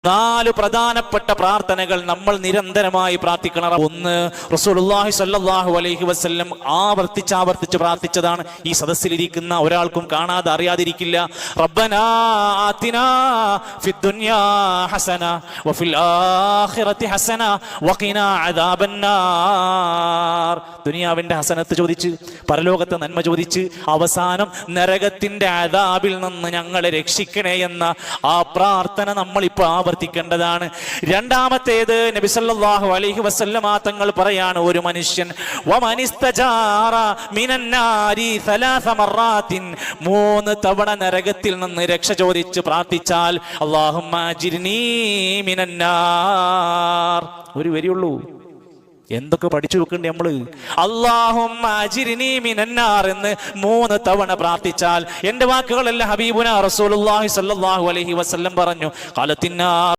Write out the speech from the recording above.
4 പ്രധാനപ്പെട്ട പ്രാർത്ഥനകൾ നമ്മൾ നിരന്തരമായി പ്രാർത്ഥിക്കണം. ഒന്ന്, റസൂലുള്ളാഹി സ്വല്ലല്ലാഹു അലൈഹി വസല്ലം ആവർത്തിച്ച് പ്രാർത്ഥിച്ചതാണ്. ഈ സദസ്സിലിരിക്കുന്ന ഒരാൾക്കും കാണാതെ അറിയാതിരിക്കില്ല. റബ്ബനാ ആതിനാ ഫിദ്ദുനിയാ ഹസന വഫിൽ ആഖിറതി ഹസന വഖിനാ അദാബന്നാർ. ദുനിയാവിന്റെ ഹസനത്ത് ചോദിച്ച്, പരലോകത്തെ നന്മ ചോദിച്ച്, അവസാനം നരകത്തിന്റെ അദാബിൽ നിന്ന് ഞങ്ങളെ രക്ഷിക്കണേ എന്ന ആ പ്രാർത്ഥന നമ്മളിപ്പോൾ ആവർത്തിക്കേണ്ടതാണ്. രണ്ടാമത്തേത്, നബി സല്ലല്ലാഹു അലൈഹി വസല്ലമ തങ്ങൾ പറയാണ്, ഒരു മനുഷ്യൻ വമനിസ്തജാറ മിനന്നാരി സലാസ മറാത്തിൻ, 3 തവണ നരകത്തിൽ നിന്ന് രക്ഷ ചോദിച്ച് പ്രാർത്ഥിച്ചാൽ അല്ലാഹുമ്മ അജിർനീ മിനന്നാർ. ഒരു വരിയുള്ളൂ. എന്തൊക്കെ പഠിച്ചു വെക്കണ്ടേ നമ്മള്? അല്ലാഹുമ്മ അജിർനീ മിനന്നാർ എന്ന് 3 തവണ പ്രാർത്ഥിച്ചാൽ, എന്റെ വാക്കുകളല്ല, ഹബീബുനാ റസൂലുള്ളാഹി സ്വല്ലല്ലാഹു അലൈഹി വസല്ലം പറഞ്ഞു, ഖാലത്തിന്നാർ